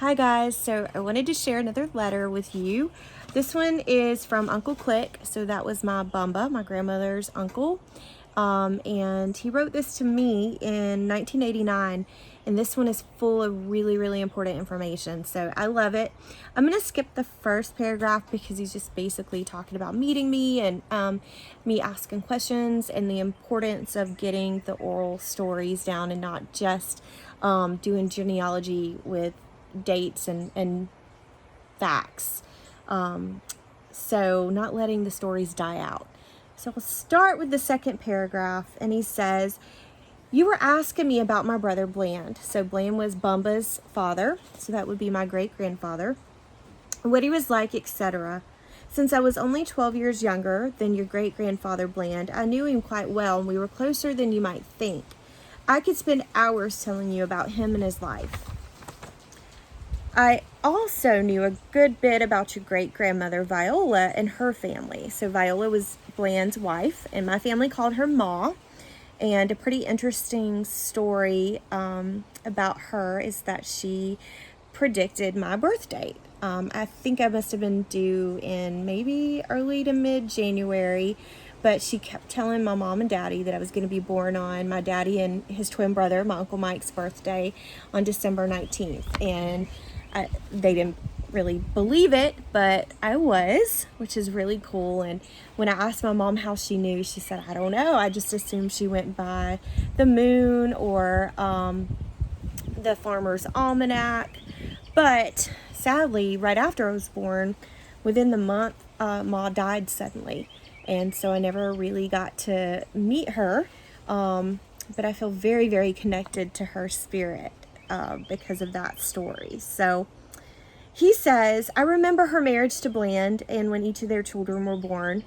Hi guys, so I wanted to share another letter with you. This one is from Uncle Click, so that was my Bumba, my grandmother's uncle. And he wrote this to me in 1989, and this one is full of really important information, so I love it. I'm going to skip the first paragraph because he's just basically talking about meeting me and me asking questions and the importance of getting the oral stories down and not just doing genealogy with dates and facts. So not letting the stories die out. So we'll start with the second paragraph, and he says, you were asking me about my brother Bland. So Bland was Bumba's father, so that would be my great-grandfather, what he was like, etc. Since I was only 12 years younger than your great-grandfather Bland, I knew him quite well, and we were closer than you might think. I could spend hours telling you about him and his life. I also knew a good bit about your great-grandmother Viola and her family. So Viola was Bland's wife, and my family called her Ma. And a pretty interesting story about her is that she predicted my birth date. I think I must have been due in maybe early to mid-January, but she kept telling my mom and daddy that I was going to be born on my daddy and his twin brother, my Uncle Mike's birthday, on December 19th. And they didn't really believe it, but I was, which is really cool. And when I asked my mom how she knew, she said, I don't know. I just assumed she went by the moon or the Farmer's Almanac. But sadly, right after I was born, within the month, Ma died suddenly. And so I never really got to meet her. But I feel very connected to her spirit because of that story. So he says, I remember her marriage to Bland and when each of their children were born.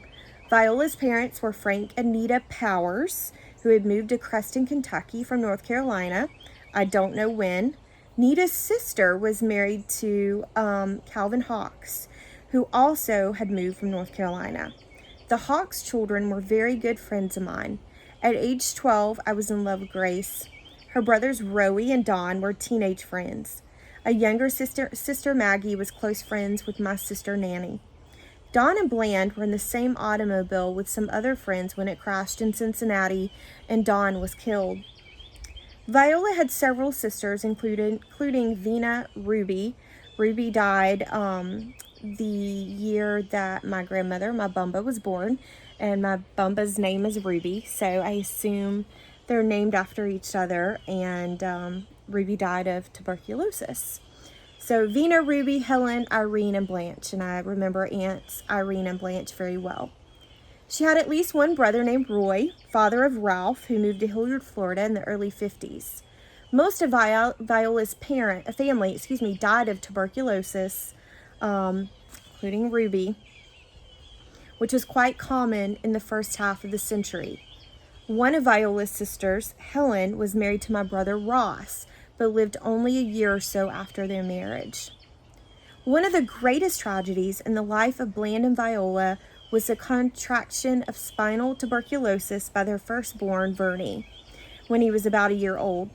Viola's parents were Frank and Nita Powers, who had moved to Creston, Kentucky from North Carolina. I don't know when. Nita's sister was married to Calvin Hawks, who also had moved from North Carolina. The Hawks children were very good friends of mine. At age 12, I was in love with Grace. Her brothers Rowie and Don were teenage friends. A younger sister Maggie was close friends with my sister Nanny. Don and Bland were in the same automobile with some other friends when it crashed in Cincinnati and Don was killed. Viola had several sisters, including Vina Ruby. Ruby died the year that my grandmother, my Bumba, was born, and my Bumba's name is Ruby, so I assume they're named after each other, and Ruby died of tuberculosis. So Vina, Ruby, Helen, Irene, and Blanche, and I remember aunts Irene and Blanche very well. She had at least one brother named Roy, father of Ralph, who moved to Hilliard, Florida in the early 50s. Most of Viola's family died of tuberculosis, including Ruby, which was quite common in the first half of the century. One of Viola's sisters, Helen, was married to my brother Ross, but lived only a year or so after their marriage. One of the greatest tragedies in the life of Bland and Viola was the contraction of spinal tuberculosis by their firstborn, Vernie, when he was about a year old.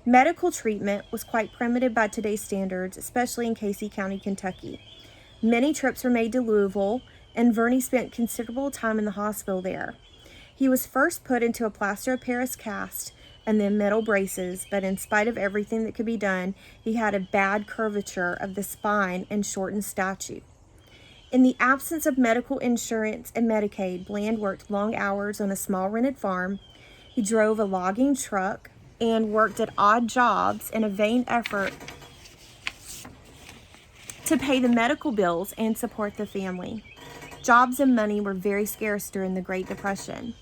Medical treatment was quite primitive by today's standards, especially in Casey County, Kentucky. Many trips were made to Louisville, and Vernie spent considerable time in the hospital there. He was first put into a plaster of Paris cast and then metal braces, but in spite of everything that could be done, he had a bad curvature of the spine and shortened stature. In the absence of medical insurance and Medicaid, Bland worked long hours on a small rented farm. He drove a logging truck and worked at odd jobs in a vain effort to pay the medical bills and support the family. Jobs and money were very scarce during the Great Depression.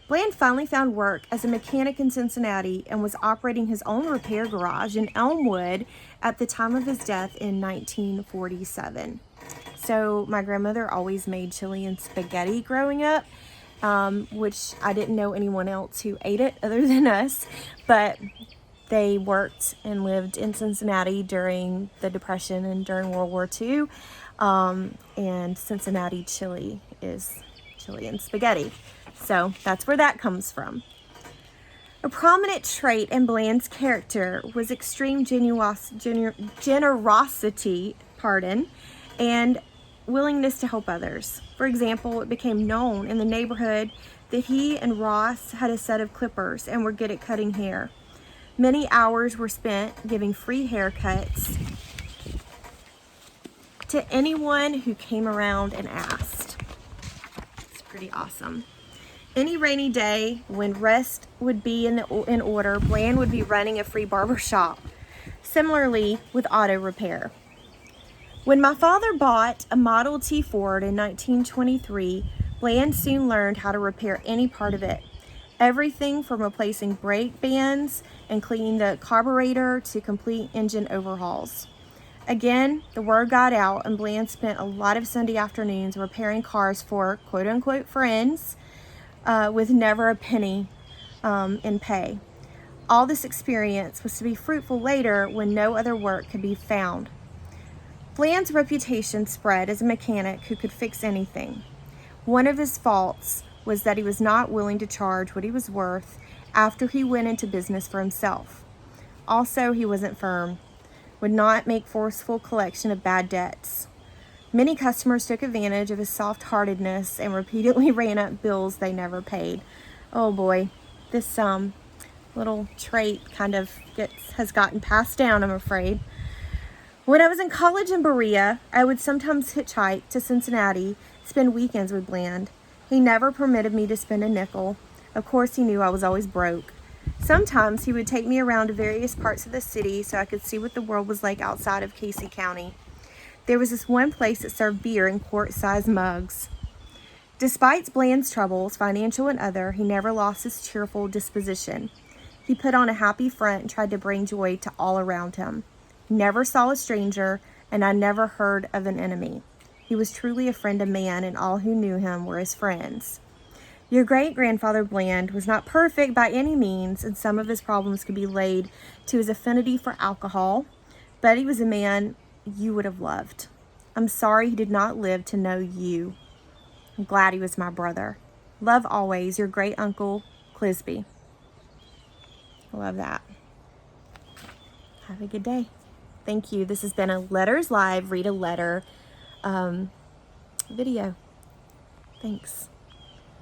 Bland finally found work as a mechanic in Cincinnati and was operating his own repair garage in Elmwood at the time of his death in 1947. So my grandmother always made chili and spaghetti growing up, which I didn't know anyone else who ate it other than us, but they worked and lived in Cincinnati during the Depression and during World War II, and Cincinnati chili is chili and spaghetti. So that's where that comes from. A prominent trait in Bland's character was extreme generosity, and willingness to help others. For example, it became known in the neighborhood that he and Ross had a set of clippers and were good at cutting hair. Many hours were spent giving free haircuts to anyone who came around and asked. It's pretty awesome. Any rainy day when rest would be in order, Bland would be running a free barber shop. Similarly with auto repair. When my father bought a Model T Ford in 1923, Bland soon learned how to repair any part of it. Everything from replacing brake bands and cleaning the carburetor to complete engine overhauls. Again, the word got out, and Bland spent a lot of Sunday afternoons repairing cars for quote-unquote friends, with never a penny in pay. All this experience was to be fruitful later when no other work could be found. Bland's reputation spread as a mechanic who could fix anything. One of his faults was that he was not willing to charge what he was worth after he went into business for himself. Also, he wasn't firm, would not make forceful collection of bad debts. Many customers took advantage of his soft-heartedness and repeatedly ran up bills they never paid. Oh boy, this little trait kind of has gotten passed down, I'm afraid. When I was in college in Berea, I would sometimes hitchhike to Cincinnati, spend weekends with Bland. He never permitted me to spend a nickel. Of course, he knew I was always broke. Sometimes he would take me around to various parts of the city so I could see what the world was like outside of Casey County. There was this one place that served beer in quart-sized mugs. Despite Bland's troubles, financial and other, he never lost his cheerful disposition. He put on a happy front and tried to bring joy to all around him. He never saw a stranger, and I never heard of an enemy. He was truly a friend of man, and all who knew him were his friends. Your great-grandfather Bland was not perfect by any means, and some of his problems could be laid to his affinity for alcohol, but he was a man you would have loved. I'm sorry he did not live to know you. I'm glad he was my brother. Love always, your great uncle, Clisby. I love that. Have a good day. Thank you. This has been a Letters Live, Read a Letter video. Thanks.